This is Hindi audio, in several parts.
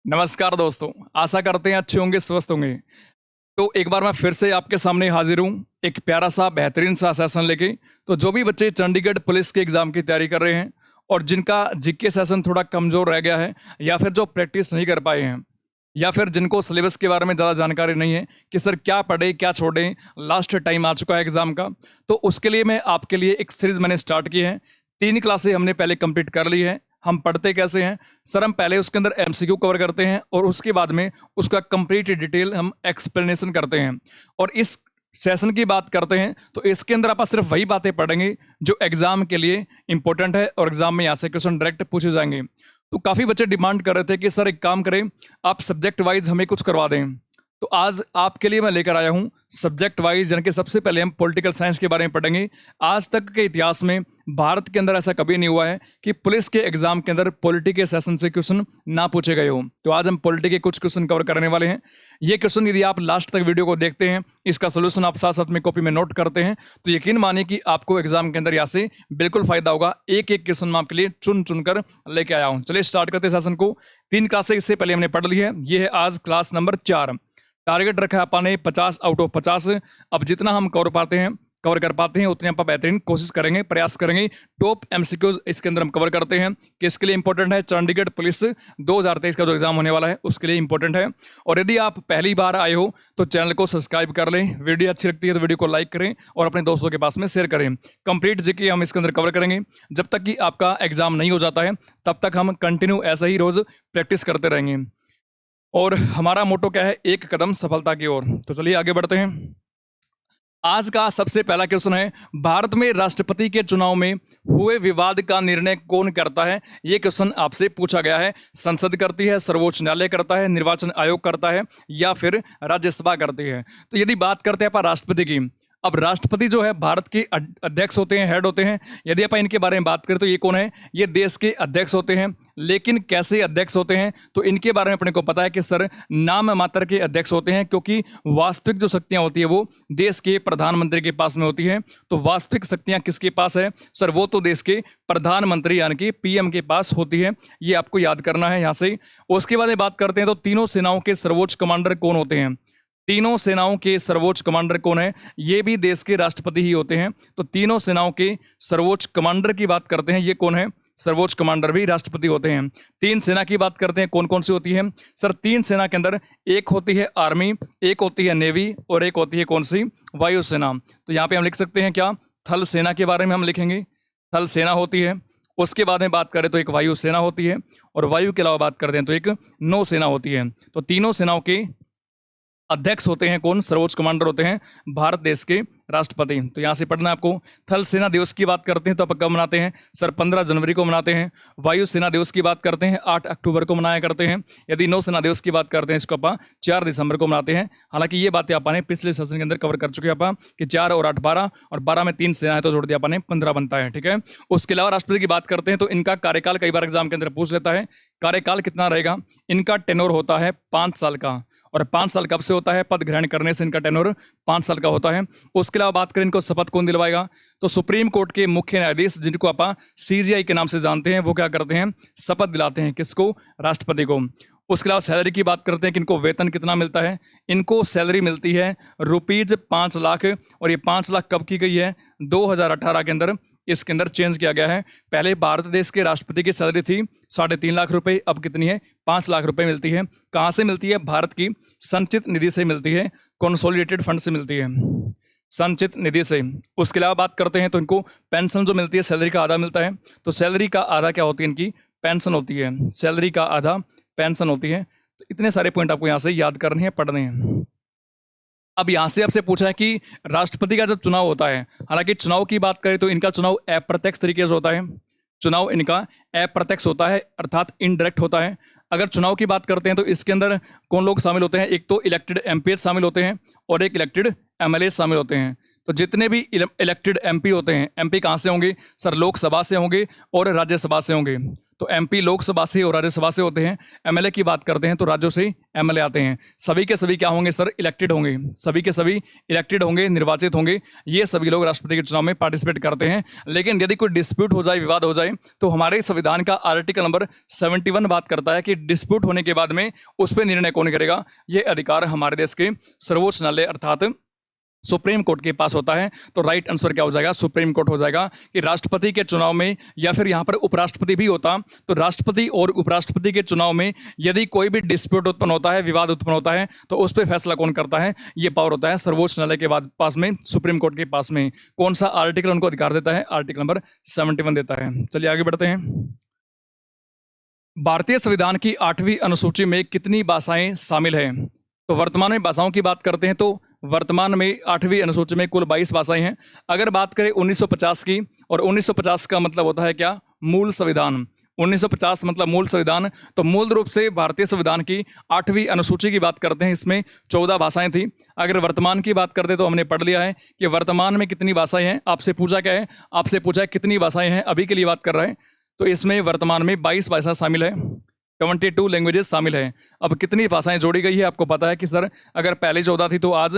नमस्कार दोस्तों, आशा करते हैं अच्छे होंगे, स्वस्थ होंगे। तो एक बार मैं फिर से आपके सामने हाजिर हूँ, एक प्यारा सा बेहतरीन सा सेशन लेके। तो जो भी बच्चे चंडीगढ़ पुलिस के एग्ज़ाम की तैयारी कर रहे हैं और जिनका जीके सेशन थोड़ा कमज़ोर रह गया है, या फिर जो प्रैक्टिस नहीं कर पाए हैं, या फिर जिनको सिलेबस के बारे में ज़्यादा जानकारी नहीं है कि सर क्या पढ़ें, क्या छोड़ें, लास्ट टाइम आ चुका है एग्ज़ाम का। तो उसके लिए मैं आपके लिए एक सीरीज़ मैंने स्टार्ट की है। 3 क्लासें हमने पहले कंप्लीट कर ली है। हम पढ़ते कैसे हैं सर? हम पहले उसके अंदर एमसीक्यू कवर करते हैं और उसके बाद में उसका कंप्लीट डिटेल हम एक्सप्लेनेशन करते हैं। और इस सेशन की बात करते हैं तो इसके अंदर आप सिर्फ वही बातें पढ़ेंगे जो एग्जाम के लिए इंपॉर्टेंट है और एग्जाम में यहाँ से क्वेश्चन डायरेक्ट पूछे जाएंगे। तो काफ़ी बच्चे डिमांड कर रहे थे कि सर एक काम करें, आप सब्जेक्ट वाइज हमें कुछ करवा दें। तो आज आपके लिए मैं लेकर आया हूं सब्जेक्ट वाइज, यानी कि सबसे पहले हम पॉलिटिकल साइंस के बारे में पढ़ेंगे। आज तक के इतिहास में भारत के अंदर ऐसा कभी नहीं हुआ है कि पुलिस के एग्जाम के अंदर पॉलिटी के सेशन से क्वेश्चन ना पूछे गए हो। तो आज हम पॉलिटी के कुछ क्वेश्चन कवर करने वाले हैं। ये क्वेश्चन यदि आप लास्ट तक वीडियो को देखते हैं, इसका सोल्यूशन आप साथ साथ में कॉपी में नोट करते हैं, तो यकीन मानिए कि आपको एग्जाम के अंदर यहाँ से बिल्कुल फायदा होगा। एक एक क्वेश्चन मैं आपके लिए चुन चुनकर लेके आया हूँ। चलिए स्टार्ट करते हैं सेशन को। 3 क्लासें इससे पहले हमने पढ़ ली है। ये है आज क्लास नंबर 4। टारगेट रखा है अपन ने 50 आउट ऑफ 50। अब जितना हम कवर कर पाते हैं उतनी आप बेहतरीन कोशिश करेंगे, प्रयास करेंगे। टॉप एमसीक्यूज इसके अंदर हम कवर करते हैं कि इसके लिए इंपॉर्टेंट है। चंडीगढ़ पुलिस 2023 का जो एग्जाम होने वाला है उसके लिए इंपॉर्टेंट है। और यदि आप पहली बार आए हो तो चैनल को सब्सक्राइब कर लें। वीडियो अच्छी लगती है तो वीडियो को लाइक करें और अपने दोस्तों के पास में शेयर करें। कंप्लीट जीके हम इसके अंदर कवर करेंगे। जब तक कि आपका एग्जाम नहीं हो जाता है तब तक हम कंटिन्यू ऐसा ही रोज प्रैक्टिस करते रहेंगे। और हमारा मोटो क्या है? एक कदम सफलता की ओर। तो चलिए आगे बढ़ते हैं। आज का सबसे पहला क्वेश्चन है, भारत में राष्ट्रपति के चुनाव में हुए विवाद का निर्णय कौन करता है? ये क्वेश्चन आपसे पूछा गया है। संसद करती है, सर्वोच्च न्यायालय करता है, निर्वाचन आयोग करता है, या फिर राज्यसभा करती है? तो यदि बात करते हैं आप राष्ट्रपति की, अब राष्ट्रपति जो है भारत के अध्यक्ष होते हैं, हेड होते हैं। यदि आप इनके बारे में बात करें तो ये कौन है? ये देश के अध्यक्ष होते हैं। लेकिन कैसे अध्यक्ष होते हैं तो इनके बारे में अपने को पता है कि सर नाम मात्र के अध्यक्ष होते हैं, क्योंकि वास्तविक जो शक्तियां होती है वो देश के प्रधानमंत्री के पास में होती है। तो वास्तविक शक्तियां किसके पास है सर? वो तो देश के प्रधानमंत्री यानी कि पीएम के पास होती है। ये आपको याद करना है यहाँ से। उसके बाद बात करते हैं तो तीनों सेनाओं के सर्वोच्च कमांडर कौन होते हैं? तीनों सेनाओं के सर्वोच्च कमांडर कौन है? ये भी देश के राष्ट्रपति ही होते हैं। तो तीनों सेनाओं के सर्वोच्च कमांडर की बात करते हैं, ये कौन है? सर्वोच्च कमांडर भी राष्ट्रपति होते हैं। 3 सेना की बात करते हैं, कौन कौन सी होती है सर? 3 सेना के अंदर एक होती है आर्मी, एक होती है नेवी और एक होती है कौन सी? वायुसेना। तो यहाँ पे हम लिख सकते हैं क्या? थल सेना के बारे में हम लिखेंगे, थल सेना होती है। उसके बाद में बात करें तो एक वायुसेना होती है, और वायु के अलावा बात करते हैं तो एक नौसेना होती है। तो तीनों सेनाओं के अध्यक्ष होते हैं कौन? सर्वोच्च कमांडर होते हैं भारत देश के राष्ट्रपति। तो यहाँ से पढ़ना है आपको। थल सेना दिवस की बात करते हैं तो आप कब मनाते हैं सर? 15 जनवरी को मनाते हैं। वायु सेना दिवस की बात करते हैं 8 अक्टूबर को मनाया करते हैं। यदि नौसेना दिवस की बात करते हैं इसको आप 4 दिसंबर को मनाते हैं। हालांकि ये बातें आपने पिछले सेशन के अंदर कवर कर चुके हैं आप कि 4 और 8 12, और 12 में 3 सेना है तो जोड़ दिया आपने 15 बनता है। ठीक है। उसके अलावा राष्ट्रपति की बात करते हैं तो इनका कार्यकाल कई बार एग्जाम के अंदर पूछ लेता है। कार्यकाल कितना रहेगा? इनका टेनोर होता है 5 साल का। और 5 साल कब से होता है? पद ग्रहण करने से इनका टेन्योर 5 साल का होता है। उसके अलावा बात करें इनको शपथ कौन दिलवाएगा तो सुप्रीम कोर्ट के मुख्य न्यायाधीश, जिनको आप सीजीआई के नाम से जानते हैं, वो क्या करते हैं? शपथ दिलाते हैं। किसको? राष्ट्रपति को। उसके अलावा सैलरी की बात करते हैं कि इनको वेतन कितना मिलता है? इनको सैलरी मिलती है ₹5 लाख। और ये 5 लाख कब की गई है? 2018 के अंदर इसके अंदर चेंज किया गया है। पहले भारत देश के राष्ट्रपति की सैलरी थी 3.5 लाख रुपए, अब कितनी है? 5 लाख रुपए मिलती है। कहाँ से मिलती है? भारत की संचित निधि से मिलती है, कंसोलिडेटेड फंड से मिलती है, संचित निधि से। उसके अलावा बात करते हैं तो इनको पेंशन जो मिलती है सैलरी का आधा मिलता है। तो सैलरी का आधा क्या होती है? इनकी पेंशन होती है। सैलरी का आधा पेंशन होती है। तो इतने सारे पॉइंट आपको यहाँ से याद करने हैं, पढ़ने हैं। अब यहाँ से आपसे पूछा है कि राष्ट्रपति का जब चुनाव होता है, हालांकि चुनाव की बात करें तो इनका चुनाव अप्रत्यक्ष तरीके से होता है। चुनाव इनका अप्रत्यक्ष होता है, अर्थात इनडायरेक्ट होता है। अगर चुनाव की बात करते हैं तो इसके अंदर कौन लोग शामिल होते हैं? एक तो इलेक्टेड एमपी शामिल होते हैं और एक इलेक्टेड एमएलए शामिल होते हैं। तो जितने भी इलेक्टेड एमपी होते हैं, एमपी कहाँ से होंगे सर? लोकसभा से होंगे और राज्यसभा से होंगे। तो एमपी लोकसभा से और राज्यसभा से होते हैं। एमएलए की बात करते हैं तो राज्यों से एमएलए आते हैं। सभी के सभी क्या होंगे सर? इलेक्टेड होंगे। सभी के सभी इलेक्टेड होंगे, निर्वाचित होंगे। ये सभी लोग राष्ट्रपति के चुनाव में पार्टिसिपेट करते हैं। लेकिन यदि कोई डिस्प्यूट हो जाए, विवाद हो जाए, तो हमारे संविधान का आर्टिकल नंबर 71 बात करता है कि डिस्प्यूट होने के बाद में उस पर निर्णय कौन करेगा? ये अधिकार हमारे देश के सर्वोच्च न्यायालय अर्थात सुप्रीम कोर्ट के पास होता है। तो राइट आंसर क्या हो जाएगा? सुप्रीम कोर्ट हो जाएगा। कि राष्ट्रपति के चुनाव में या फिर यहाँ पर उपराष्ट्रपति भी होता, तो राष्ट्रपति और उपराष्ट्रपति के चुनाव में यदि कोई भी डिस्प्यूट उत्पन्न होता है, विवाद उत्पन्न होता है, तो उस पर फैसला कौन करता है? ये पावर होता है सर्वोच्च न्यायालय के बाद पास में, सुप्रीम कोर्ट के पास में। कौन सा आर्टिकल उनको अधिकार देता है? आर्टिकल नंबर 71 देता है। चलिए आगे बढ़ते हैं। भारतीय संविधान की 8वीं अनुसूची में कितनी भाषाएं शामिल हैं? तो वर्तमान में भाषाओं की बात करते हैं तो वर्तमान में 8वीं अनुसूची में कुल 22 भाषाएं हैं। अगर बात करें 1950 की, और 1950 का मतलब होता है क्या? मूल संविधान। 1950 मतलब मूल संविधान। तो मूल रूप से भारतीय संविधान की 8वीं अनुसूची की बात करते हैं, इसमें 14 भाषाएं थी। अगर वर्तमान की बात करते तो हमने पढ़ लिया है कि वर्तमान में कितनी भाषाएं हैं। आपसे पूछा क्या है? आपसे पूछा है कितनी भाषाएं हैं, अभी के लिए बात कर रहा है। तो इसमें वर्तमान में 22 भाषा शामिल है, 72 लैंग्वेजेस शामिल हैं। अब कितनी भाषाएं जोड़ी गई है आपको पता है कि सर अगर पहले 14 थी तो आज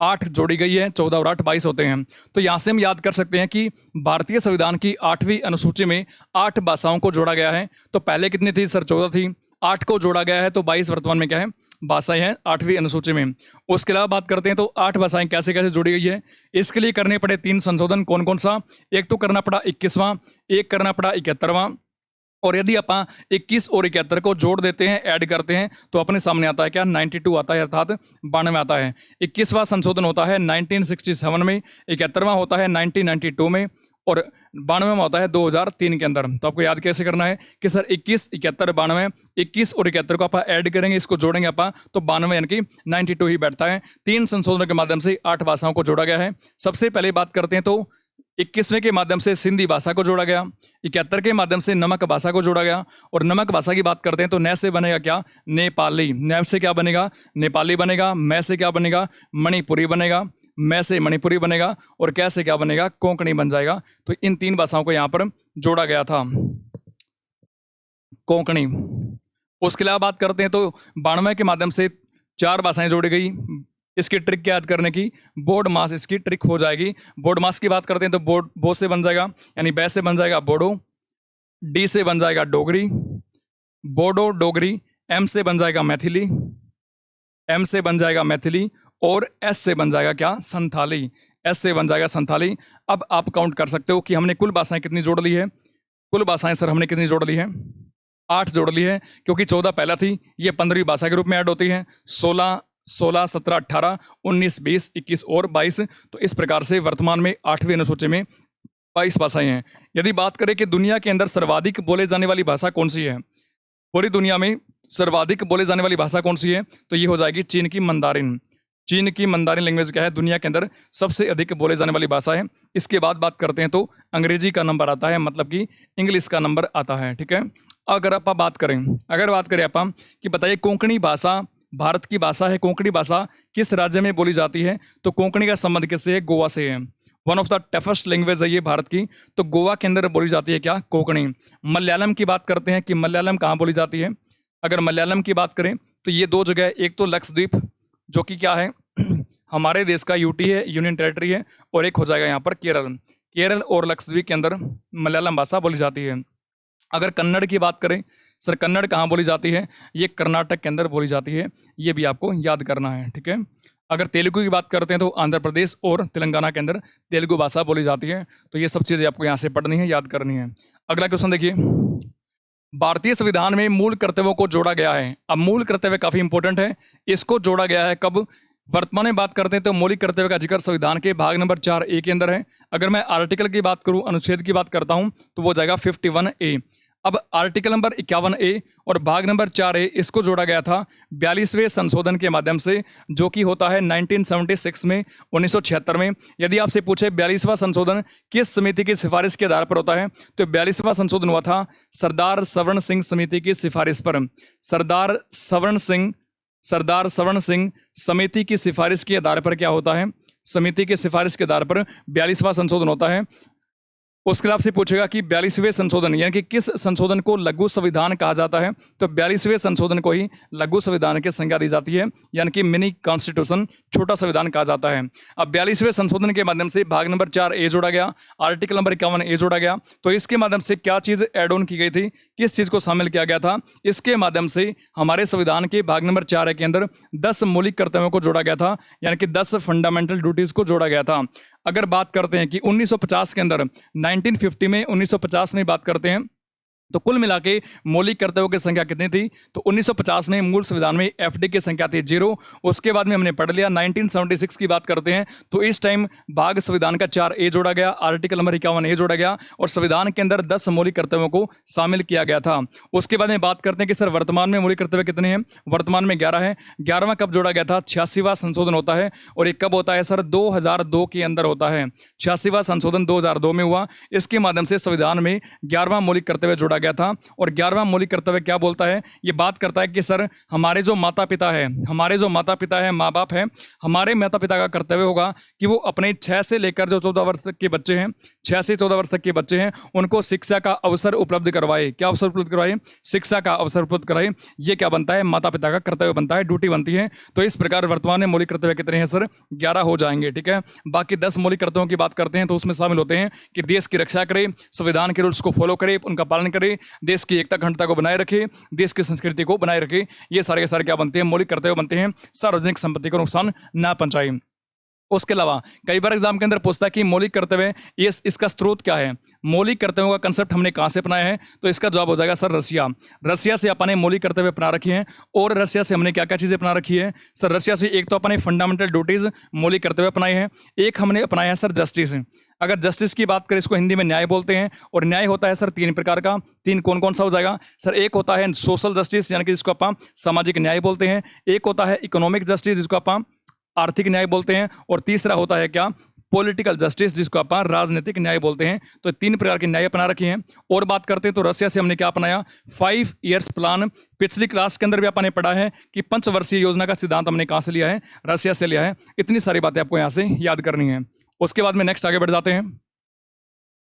8 जोड़ी गई है। 14 और 8 22 होते हैं। तो यहाँ से हम याद कर सकते हैं कि भारतीय संविधान की 8वीं अनुसूची में 8 भाषाओं को जोड़ा गया है। तो पहले कितनी थी सर? 14 थी, 8 को जोड़ा गया है, तो 22 वर्तमान में क्या है? भाषाएं हैं 8वीं अनुसूची में। उसके अलावा बात करते हैं तो 8 भाषाएं कैसे कैसे जोड़ी गई है। इसके लिए करने पड़े 3 संशोधन। कौन कौन सा? एक तो करना पड़ा 21वां, एक करना पड़ा 71वां, और यदि अपन 21 और 71 को जोड़ देते हैं, ऐड करते हैं, तो अपने सामने आता है क्या? 92 आता है, अर्थात 92 आता है। 21वां संशोधन होता है 1967 में, 71वां होता है 1992 में, और 92वां होता है 2003 के अंदर। तो आपको याद कैसे करना है कि सर 21, 71, 92, 21 और 71 को आप ऐड करेंगे, इसको जोड़ेंगे आप, तो 92 यानी कि 92 ही बैठता है। 3 संशोधनों के माध्यम से 8 भाषाओं को जोड़ा गया है। सबसे पहले बात करते हैं तो 21वें के माध्यम से सिंधी भाषा को जोड़ा गया, 71 के माध्यम से नमक भाषा को जोड़ा गया। और नमक भाषा की बात करते हैं तो न से बनेगा क्या? नेपाली। न से क्या बनेगा? नेपाली बनेगा। मैं से क्या बनेगा? मणिपुरी बनेगा। मैं से मणिपुरी बनेगा। और क्या से क्या बनेगा? कोंकणी बन जाएगा। तो इन 3 भाषाओं को यहाँ पर जोड़ा गया था, कोंकणी। उसके अलावा बात करते हैं तो 92 के माध्यम से 4 भाषाएं जोड़ी गई। इसकी ट्रिक क्या याद करने की? बोर्ड मास इसकी ट्रिक हो जाएगी। बोर्ड मास की बात करते हैं तो बोर्ड बो से बन जाएगा, यानी बै से बन जाएगा बोडो, डी से बन जाएगा डोगरी, बोडो डोगरी, एम से बन जाएगा मैथिली, एम से बन जाएगा मैथिली, और एस से बन जाएगा क्या? संथाली। एस से बन जाएगा संथाली। अब आप काउंट कर सकते हो कि हमने कुल भाषाएं कितनी जोड़ ली है। कुल भाषाएं सर हमने कितनी जोड़ ली है? 8 जोड़ ली है, क्योंकि 14 पहला थी, ये 15वीं भाषा के रूप में ऐड होती है। 16, 17, 18, 19, 20, 21 और 22। तो इस प्रकार से वर्तमान में 8वीं अनुसूची में 22 भाषाएं हैं। यदि बात करें कि दुनिया के अंदर सर्वाधिक बोले जाने वाली भाषा कौन सी है, पूरी दुनिया में सर्वाधिक बोले जाने वाली भाषा कौन सी है, तो ये हो जाएगी चीन की मंदारिन। चीन की मंदारिन लैंग्वेज क्या है? दुनिया के अंदर सबसे अधिक बोले जाने वाली भाषा है। इसके बाद बात करते हैं तो अंग्रेजी का नंबर आता है, मतलब कि इंग्लिश का नंबर आता है। ठीक है। अगर आप बात करें आप कि बताइए कोंकणी भाषा भारत की भाषा है, कोंकणी भाषा किस राज्य में बोली जाती है, तो कोंकणी का संबंध किससे है? गोवा से है। One of the toughest language है ये भारत की। तो गोवा के अंदर बोली जाती है क्या? कोंकणी। मलयालम की बात करते हैं कि मलयालम कहाँ बोली जाती है। अगर मलयालम की बात करें तो ये 2 जगह, एक तो लक्षद्वीप जो कि क्या है हमारे देश का यूटी है, यूनियन टेरिटरी है, और एक हो जाएगा यहाँ पर केरल और लक्षद्वीप के अंदर मलयालम भाषा बोली जाती है। अगर कन्नड़ की बात करें सर, कन्नड़ कहाँ बोली जाती है? ये कर्नाटक के अंदर बोली जाती है, ये भी आपको याद करना है। ठीक है। अगर तेलुगु की बात करते हैं तो आंध्र प्रदेश और तेलंगाना के अंदर तेलुगु भाषा बोली जाती है। तो ये सब चीज़ें आपको यहाँ से पढ़नी है, याद करनी है। अगला क्वेश्चन देखिए, भारतीय संविधान में मूल कर्तव्यों को जोड़ा गया है। अब मूल कर्तव्य काफी इंपॉर्टेंट है, इसको जोड़ा गया है कब? वर्तमान में बात करते हैं तो मौलिक कर्तव्य का जिक्र संविधान के भाग नंबर 4A के अंदर है। अगर मैं आर्टिकल की बात करूं, अनुच्छेद की बात करता हूं, तो वो जाएगा 51A। अब आर्टिकल नंबर 51A और भाग नंबर 4A इसको जोड़ा गया था 42वें संशोधन के माध्यम से, जो कि होता है 1976 में, 1976 में। यदि आपसे पूछे 42वां संशोधन किस समिति की सिफारिश के आधार पर होता है, तो 42वां संशोधन हुआ था सरदार सवर्ण सिंह समिति की सिफारिश पर। सरदार सवर्ण सिंह समिति की सिफारिश के आधार पर क्या होता है? समिति की सिफारिश के आधार पर 42वां संशोधन होता है। उसके बाद आपसे पूछेगा कि 42वें संशोधन यानी कि किस संशोधन को लघु संविधान कहा जाता है। तो 42वें संशोधन को ही लघु संविधान की संज्ञा दी जाती है, यानी कि मिनी कॉन्स्टिट्यूशन, छोटा संविधान कहा जाता है। अब 42वें संशोधन के माध्यम से भाग नंबर 4 ए जोड़ा गया, आर्टिकल नंबर 51 ए जोड़ा गया। तो इसके माध्यम से क्या चीज़ एड ऑन की गई थी, किस चीज़ को शामिल किया गया था? इसके माध्यम से हमारे संविधान के भाग नंबर 4 के अंदर 10 मौलिक कर्तव्यों को जोड़ा गया था, यानी कि 10 फंडामेंटल ड्यूटीज को जोड़ा गया था। अगर बात करते हैं कि 1950 के अंदर 1950 में 1950 में बात करते हैं तो कुल मिला के मौलिक कर्तव्यों की संख्या कितनी थी? तो 1950 में मूल संविधान में एफडी की संख्या थी 0। उसके बाद में हमने पढ़ लिया 1976 की बात करते हैं तो इस टाइम भाग संविधान का 4 ए जोड़ा गया, आर्टिकल नंबर 51 ए जोड़ा गया और संविधान के अंदर 10 मौलिक कर्तव्यों को शामिल किया गया था। उसके बाद में बात करते हैं कि सर वर्तमान में मौलिक कर्तव्य कितने हैं? वर्तमान में 11 है। 11वां कब जोड़ा गया था? 86वां संशोधन होता है और ये कब होता है सर? 2002 के अंदर होता है। 86वां संशोधन 2002 में हुआ। इसके माध्यम से संविधान में 11वां मौलिक कर्तव्य जोड़ा गया था। और 11वां मौलिक कर्तव्य क्या बोलता है? ये बात करता है कि सर हमारे जो माता पिता है, माँ बाप है, हमारे माता पिता का कर्तव्य होगा कि वो अपने 6 से लेकर जो 14 वर्ष तक के बच्चे हैं, 6 से 14 वर्ष तक के बच्चे हैं, उनको शिक्षा का अवसर उपलब्ध करवाए। क्या अवसर उपलब्ध करवाए? शिक्षा का अवसर उपलब्ध कराए। ये क्या बनता है? माता पिता का कर्तव्य बनता है, ड्यूटी बनती है। तो इस प्रकार वर्तमान में मौलिक कर्तव्य कितने हैं सर? 11 हो जाएंगे। ठीक है, बाकी 10 मौलिक कर्तव्यों की बात करते हैं तो उसमें शामिल होते हैं कि देश की रक्षा करे, संविधान के रूल्स को फॉलो करे, उनका पालन करे, देश की एकता अखंडता को बनाए रखे, देश की संस्कृति को बनाए रखे। ये सारे के सारे क्या बनते हैं? मौलिक कर्तव्य बनते हैं। सार्वजनिक संपत्ति को नुकसान ना पहुंचाए। उसके अलावा कई बार एग्जाम के अंदर पूछता है कि मौलिक कर्तव्य ये इसका स्रोत क्या है? मौलिक कर्तव्यों का कंसेप्ट हमने कहाँ से अपनाया है? तो इसका जवाब हो जाएगा सर रसिया। रसिया से अपन ने मौलिक कर्तव्य अपना रखी हैं। और रसिया से हमने क्या क्या चीज़ें अपना रखी है सर? रसिया से एक तो अपने फंडामेंटल ड्यूटीज मौलिक कर्तव्य अपनाए हैं, एक हमने अपनाया है सर जस्टिस। अगर जस्टिस की बात करें इसको हिंदी में न्याय बोलते हैं। और न्याय होता है सर 3 प्रकार का। 3 कौन कौन सा हो जाएगा सर? एक होता है सोशल जस्टिस यानी कि जिसको आप सामाजिक न्याय बोलते हैं, एक होता है इकोनॉमिक जस्टिस जिसको आप आर्थिक न्याय बोलते हैं, और तीसरा होता है क्या? पॉलिटिकल जस्टिस जिसको आप राजनीतिक न्याय बोलते हैं। तो 3 प्रकार के न्याय अपना रखे हैं। और बात करते हैं तो रसिया से हमने क्या अपनाया? 5 ईयर्स प्लान। पिछली क्लास के अंदर भी आपने पढ़ा है कि 5 वर्षीय योजना का सिद्धांत हमने कहाँ से लिया है? रसिया से लिया है। इतनी सारी बातें आपको यहाँ से याद करनी है। उसके बाद में नेक्स्ट आगे बढ़ जाते हैं।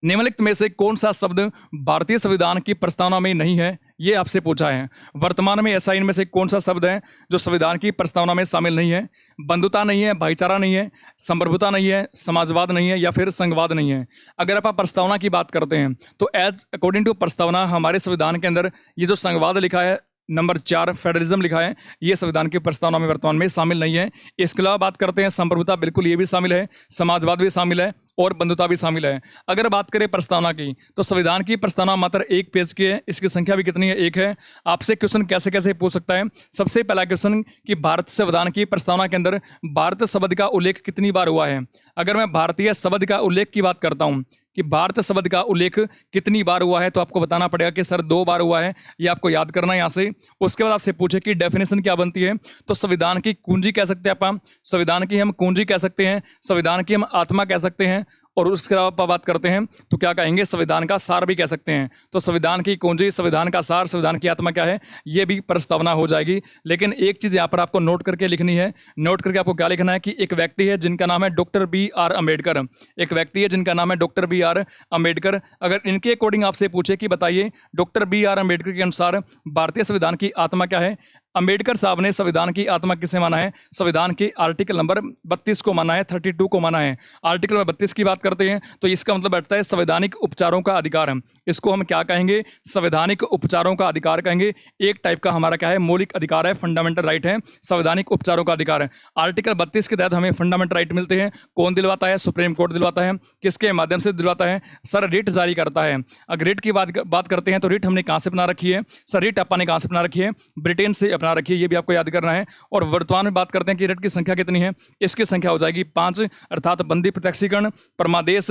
निम्नलिखित में से कौन सा शब्द भारतीय संविधान की प्रस्तावना में नहीं है? ये आपसे पूछा है। वर्तमान में ऐसा इनमें से कौन सा शब्द है जो संविधान की प्रस्तावना में शामिल नहीं है? बंधुता नहीं है, भाईचारा नहीं है, संप्रभुता नहीं है, समाजवाद नहीं है या फिर संघवाद नहीं है। अगर आप प्रस्तावना की बात करते हैं तो एज अकॉर्डिंग टू प्रस्तावना हमारे संविधान के अंदर ये जो संघवाद लिखा है, नंबर 4 फेडरलिज्म लिखा है, ये संविधान की प्रस्तावना में वर्तमान में शामिल नहीं है। इसके अलावा बात करते हैं संप्रभुता, बिल्कुल ये भी शामिल है, समाजवाद भी शामिल है और बंधुता भी शामिल है। अगर बात करें प्रस्तावना की तो संविधान की प्रस्तावना मात्र 1 पेज की है। इसकी संख्या भी कितनी है? 1 है। आपसे क्वेश्चन कैसे कैसे पूछ सकता है? सबसे पहला क्वेश्चन कि भारत संविधान की प्रस्तावना के अंदर भारत शब्द का उल्लेख कितनी बार हुआ है? अगर मैं भारतीय शब्द का उल्लेख की बात करता हूँ कि भारत शब्द का उल्लेख कितनी बार हुआ है, तो आपको बताना पड़ेगा कि सर 2 बार हुआ है। ये आपको याद करना है यहाँ से। उसके बाद आपसे पूछे कि डेफिनेशन क्या बनती है, तो संविधान की कुंजी कह सकते हैं आप, संविधान की हम कुंजी कह सकते हैं, संविधान की हम आत्मा कह सकते हैं, और उसके अलावा बात करते हैं तो क्या कहेंगे? संविधान का सार भी कह सकते हैं। तो संविधान की कुंजी, संविधान का सार, संविधान की आत्मा क्या है, ये भी प्रस्तावना हो जाएगी। लेकिन एक चीज़ यहाँ पर आपको नोट करके लिखनी है। नोट करके आपको क्या लिखना है कि एक व्यक्ति है जिनका नाम है डॉक्टर B.R. अम्बेडकर। एक व्यक्ति है जिनका नाम है डॉक्टर B.R. अम्बेडकर। अगर इनके अकॉर्डिंग आपसे पूछे कि बताइए डॉक्टर B.R. अम्बेडकर के अनुसार भारतीय संविधान की आत्मा क्या है, अंबेडकर साहब ने संविधान की आत्मा किसे माना है? संविधान के आर्टिकल नंबर 32 को माना है, 32 को माना है। आर्टिकल नंबर 32 की बात करते हैं तो इसका मतलब बैठता है संवैधानिक उपचारों का अधिकार। इसको हम क्या कहेंगे? संवैधानिक उपचारों का अधिकार कहेंगे। एक टाइप का हमारा क्या है? मौलिक अधिकार है, फंडामेंटल राइट है, संवैधानिक उपचारों का अधिकार है। आर्टिकल 32 के तहत हमें फंडामेंटल राइट मिलते हैं। कौन दिलवाता है? सुप्रीम कोर्ट दिलवाता है। किसके माध्यम से दिलवाता है? सर रिट जारी करता है। अगर रिट की बात करते हैं तो रिट हमने कहाँ से अपना रखी है? सर रिट अपन ने कहाँ से अपना रखी है? ब्रिटेन से अपना रखिए, ये भी आपको याद करना है। और वर्तमान में बात करते हैं कि रिट की संख्या कितनी है? इसकी संख्या हो जाएगी 5, अर्थात बंदी प्रत्यक्षीकरण, परमादेश,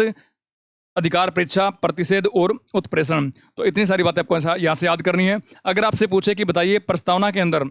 अधिकार परीक्षा, प्रतिषेध और उत्प्रेषण। तो इतनी सारी बातें आपको यहाँ से याद करनी है। अगर आपसे पूछे कि बताइए प्रस्तावना के अंदर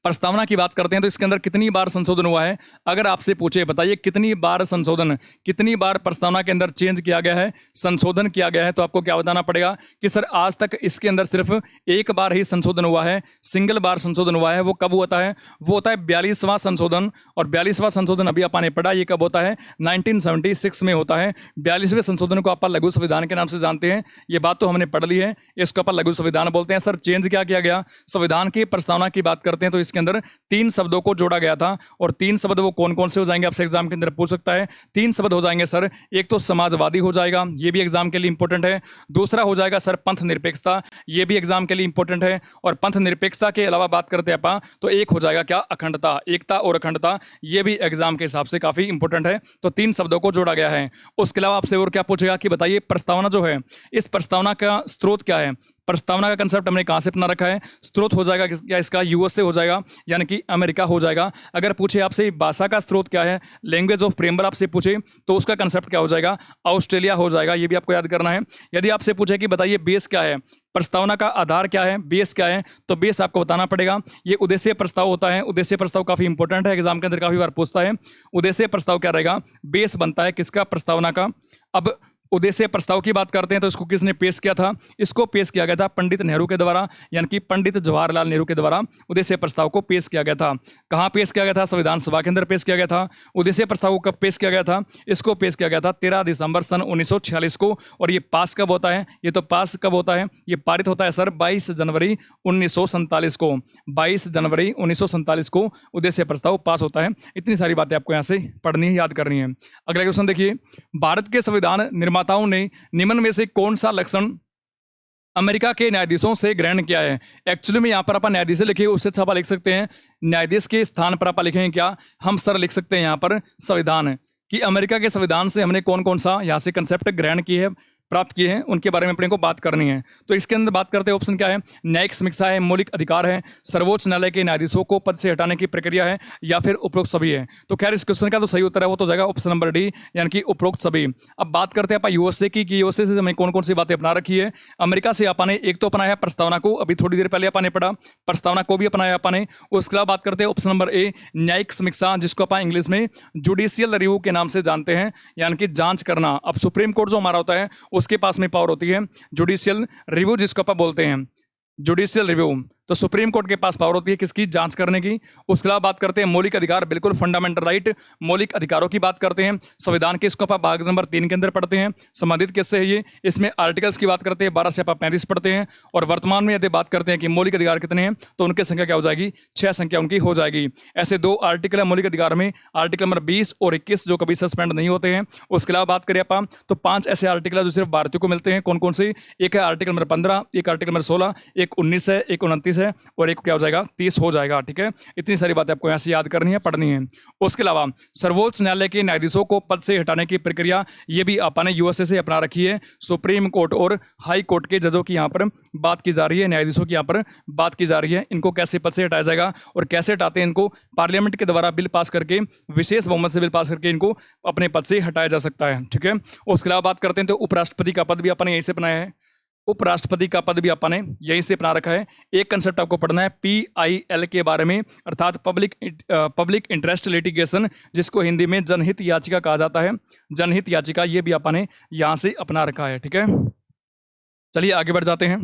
प्रस्तावना की बात करते हैं तो इसके अंदर कितनी बार संशोधन हुआ है। अगर आपसे पूछे बताइए कितनी बार संशोधन, कितनी बार प्रस्तावना के अंदर चेंज किया गया है, संशोधन किया गया है, तो आपको क्या बताना पड़ेगा कि सर आज तक इसके अंदर सिर्फ एक बार ही संशोधन हुआ है, सिंगल बार संशोधन हुआ है। वो कब होता है? वो होता है 42वां संशोधन। और 42वां संशोधन अभी आपने पढ़ा, ये कब होता है? 1976 में होता है। 42वें संशोधन को आप लघु संविधान के नाम से जानते हैं, ये बात तो हमने पढ़ ली है। इसको आप लघु संविधान बोलते हैं। सर चेंज क्या किया गया? संविधान की प्रस्तावना की बात करते हैं तो इसके अंदर 3 शब्दों को जोड़ा गया था। और 3 शब्द वो कौन कौन से हो जाएंगे आपसे एग्जाम के अंदर पूछ सकता है। 3 शब्द हो जाएंगे सर, एक तो समाजवादी हो जाएगा, ये भी एग्जाम के लिए इंपॉर्टेंट है। दूसरा हो जाएगा सर पंथ निरपेक्षता, ये भी एग्जाम के लिए इंपॉर्टेंट है। और पंथ निरपेक्षता के अलावा बात करते हैं अपन तो एक हो जाएगा क्या? अखंडता, एकता और अखंडता, ये भी एग्जाम के हिसाब से काफी इंपॉर्टेंट है। तो 3 शब्दों को जोड़ा गया है। उसके अलावा आपसे और क्या पूछेगा कि बताइए प्रस्तावना जो है, इस प्रस्तावना का स्रोत क्या है? प्रस्तावना का कंसेप्ट हमने कहां से अपना रखा है? स्रोत हो जाएगा क्या इसका? यूएस से हो जाएगा, यानी कि अमेरिका हो जाएगा। अगर पूछे आपसे भाषा का स्रोत क्या है, लैंग्वेज ऑफ प्रेम्बल आपसे पूछे तो उसका कंसेप्ट क्या हो जाएगा? ऑस्ट्रेलिया हो जाएगा, ये भी आपको याद करना है। यदि आपसे पूछे कि बताइए बेस क्या है, प्रस्तावना का आधार क्या है, बेस क्या है, तो बेस आपको बताना पड़ेगा। ये उद्देश्य प्रस्ताव होता है। उद्देश्य प्रस्ताव काफी इंपॉर्टेंट है, एग्जाम के अंदर काफी बार पूछता है। उद्देश्य प्रस्ताव क्या रहेगा? बेस बनता है किसका? प्रस्तावना का। अब उद्देश्य प्रस्ताव की बात करते हैं तो इसको किसने पेश किया था? इसको पेश किया गया था पंडित नेहरू के द्वारा, यानी कि पंडित जवाहरलाल नेहरू के द्वारा उद्देश्य प्रस्ताव को पेश किया गया था। कहाँ पेश किया गया था? संविधान सभा के अंदर पेश किया गया था। उद्देश्य प्रस्ताव को कब पेश किया गया था? इसको पेश किया गया था 13 दिसंबर सन 1946 को। और ये पास कब होता है? ये तो पास कब होता है? ये पारित होता है सर 22 जनवरी 1947 को। 22 जनवरी 1947 को उद्देश्य प्रस्ताव पास होता है। इतनी सारी बातें आपको यहाँ से पढ़नी है, याद करनी है। अगला क्वेश्चन देखिए, भारत के संविधान निर्माताओं ने निम्न में से कौन सा लक्षण अमेरिका के न्यायाधीशों से ग्रहण किया है? एक्चुअली में यहां पर अपन न्यायाधीश लिखिए, उससे अच्छा आप लिख सकते हैं न्यायाधीश के स्थान पर आप लिखेंगे क्या? हम सर लिख सकते हैं यहां पर संविधान, कि अमेरिका के संविधान से हमने कौन कौन सा यहां से कंसेप्ट ग्रहण किए हैं, प्राप्त किए हैं, उनके बारे में अपने को बात करनी है। तो इसके अंदर बात करते हैं, ऑप्शन क्या है? न्यायिक समीक्षा है, मौलिक अधिकार है, सर्वोच्च न्यायालय के न्यायाधीशों को पद से हटाने की प्रक्रिया है, या फिर उपरोक्त सभी है। तो खैर इस क्वेश्चन का तो सही उत्तर है वो तो जाएगा ऑप्शन नंबर डी, यानी कि उपरोक्त सभी। अब बात करते हैं आप यूएसए की, कि यूएसए से हमें कौन कौन सी बातें अपना रखी है। अमेरिका से आपने एक तो अपनाया प्रस्तावना को, अभी थोड़ी देर पहले आपने पढ़ा, प्रस्तावना को भी अपनाया आपने। उसके अलावा बात करते हैं ऑप्शन नंबर ए, न्यायिक समीक्षा, जिसको आप इंग्लिश में जुडिशियल रिव्यू के नाम से जानते हैं, यानी कि जांच करना। अब सुप्रीम कोर्ट जो हमारा होता है उसके पास में पावर होती है जुडिशियल रिव्यू, जिसको आप बोलते हैं जुडिशियल रिव्यू। तो सुप्रीम कोर्ट के पास पावर होती है किसकी? जांच करने की। उसके अलावा बात करते हैं मौलिक अधिकार, बिल्कुल फंडामेंटल राइट, मौलिक अधिकारों की बात करते हैं। संविधान के इसको आप भाग नंबर 3 के अंदर पढ़ते हैं। संबंधित किससे है ये? इसमें आर्टिकल्स की बात करते हैं, 12 से आप 35 पढ़ते हैं। और वर्तमान में यदि बात करते हैं कि मौलिक अधिकार कितने हैं, तो उनकी संख्या क्या हो जाएगी? 6 संख्या उनकी हो जाएगी। ऐसे 2 आर्टिकल है मौलिक अधिकार में, आर्टिकल नंबर 20 और 21 जो कभी सस्पेंड नहीं होते हैं। उसके अलावा बात करें आप तो 5 ऐसे आर्टिकल जो सिर्फ भारतीयों को मिलते हैं। कौन कौन से? एक है आर्टिकल नंबर 15, एक आर्टिकल नंबर 16, एक 19 है, एक 29 है, और एक क्या हो जाएगा? 30 हो जाएगा। ठीक है, इतनी सारी बातें आपको यहाँ से याद करनी है, पढ़नी है। उसके अलावा सर्वोच्च न्यायालय के न्यायाधीशों को पद से हटाने की प्रक्रिया, ये भी आपने यूएसए से अपना रखी है। सुप्रीम कोर्ट और हाई कोर्ट के जजों की यहाँ पर बात की जा रही है, न्यायाधीशों की यहाँ पर बात की जा रही है। इनको कैसे पद से हटाया जाएगा और कैसे हटाते हैं इनको? पार्लियामेंट के द्वारा बिल पास करके, विशेष बहुमत से बिल पास करके इनको अपने पद से हटाया जा सकता है। ठीक है, उसके अलावा बात करते हैं तो उपराष्ट्रपति का पद भी आपने यहीं से बनाया है। उपराष्ट्रपति का पद भी आपने यहीं से अपना रखा है। एक कंसेप्ट आपको पढ़ना है PIL के बारे में, अर्थात पब्लिक इंटरेस्ट लिटिगेशन, जिसको हिंदी में जनहित याचिका कहा जाता है। जनहित याचिका ये भी आपने यहां से अपना रखा है। ठीक है, चलिए आगे बढ़ जाते हैं।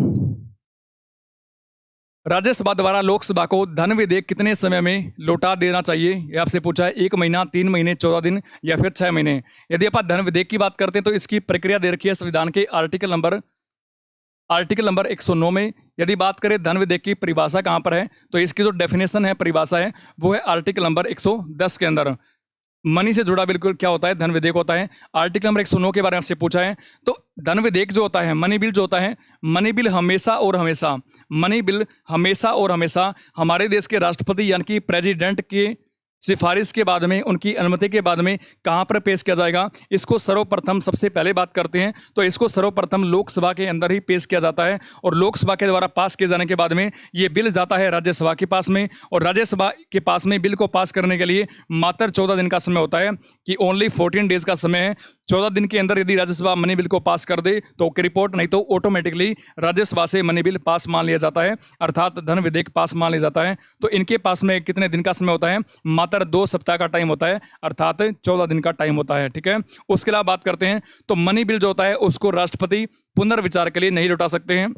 राज्यसभा द्वारा लोकसभा को धन विधेयक कितने समय में लौटा देना चाहिए? ये आपसे पूछा है। 1 महीना, 3 महीने, 14 दिन, या फिर 6 महीने। यदि आप धन विधेयक की बात करते हैं तो इसकी प्रक्रिया दे रखी है संविधान के आर्टिकल नंबर 109 में। यदि बात करें धन विधेयक की परिभाषा कहाँ पर है, तो इसकी जो डेफिनेशन है, परिभाषा है, वो है आर्टिकल नंबर 110 के अंदर। मनी से जुड़ा बिल्कुल क्या होता है? धन विधेयक होता है। आर्टिकल नंबर 109 के बारे में आपसे पूछा है, तो धन विधेयक जो होता है, मनी बिल जो होता है, मनी बिल हमेशा और हमेशा, मनी बिल हमेशा और हमेशा हमारे देश के राष्ट्रपति यानी कि प्रेसिडेंट के सिफारिश के बाद में, उनकी अनुमति के बाद में कहाँ पर पेश किया जाएगा? इसको सर्वप्रथम, सबसे पहले बात करते हैं तो इसको सर्वप्रथम लोकसभा के अंदर ही पेश किया जाता है। और लोकसभा के द्वारा पास किए जाने के बाद में ये बिल जाता है राज्यसभा के पास में। और राज्यसभा के पास में बिल को पास करने के लिए मात्र 14 दिन का समय होता है, कि ओनली 14 डेज का समय है। 14 दिन के अंदर यदि राज्यसभा मनी बिल को पास कर दे तो ओके रिपोर्ट, नहीं तो ऑटोमेटिकली राज्यसभा से मनी बिल पास मान लिया जाता है, अर्थात धन विधेयक पास मान लिया जाता है। तो इनके पास में कितने दिन का समय होता है? मात्र 2 सप्ताह का टाइम होता है, अर्थात 14 दिन का टाइम होता है। ठीक है, उसके अलावा बात करते हैं तो मनी बिल जो होता है उसको राष्ट्रपति पुनर्विचार के लिए नहीं लौटा सकते हैं।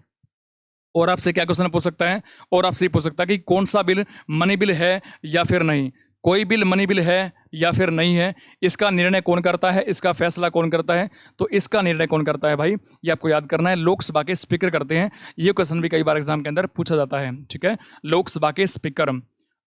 और आपसे क्या क्वेश्चन पूछ सकता है? और आपसे पूछ सकता है कि कौन सा बिल मनी बिल है या फिर नहीं। कोई बिल मनी बिल है या फिर नहीं है, इसका निर्णय कौन करता है, इसका फैसला कौन करता है? तो इसका निर्णय कौन करता है भाई, ये आपको याद करना है। लोकसभा के स्पीकर करते हैं। ये क्वेश्चन भी कई बार एग्जाम के अंदर पूछा जाता है। ठीक है, लोकसभा के स्पीकर।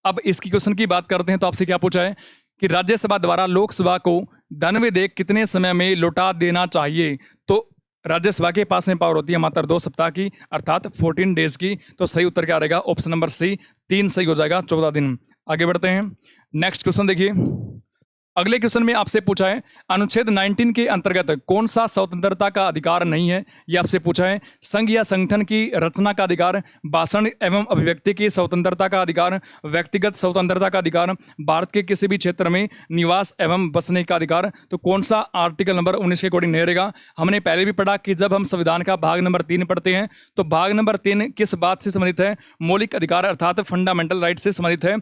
अब इसकी क्वेश्चन की बात करते हैं तो आपसे क्या पूछा है कि राज्यसभा द्वारा लोकसभा को धन विधेयक कितने समय में लौटा देना चाहिए? तो राज्यसभा के पास में पावर होती है मात्र 2 सप्ताह की, अर्थात 14 डेज की। तो सही उत्तर क्या रहेगा? ऑप्शन नंबर सी, 3 सही हो जाएगा, 14 दिन। आगे बढ़ते हैं, नेक्स्ट क्वेश्चन देखिए। अगले क्वेश्चन में आपसे पूछा है अनुच्छेद 19 के अंतर्गत कौन सा स्वतंत्रता का अधिकार नहीं है? ये आपसे पूछा है। संघ या संगठन की रचना का अधिकार, भाषण एवं अभिव्यक्ति की स्वतंत्रता का अधिकार, व्यक्तिगत स्वतंत्रता का अधिकार, भारत के किसी भी क्षेत्र में निवास एवं बसने का अधिकार। तो कौन सा आर्टिकल नंबर 19 के अकॉर्डिंग नहीं रहेगा? हमने पहले भी पढ़ा कि जब हम संविधान का भाग नंबर 3 पढ़ते हैं तो भाग नंबर 3 किस बात से संबंधित है? मौलिक अधिकार अर्थात फंडामेंटल राइट से संबंधित है।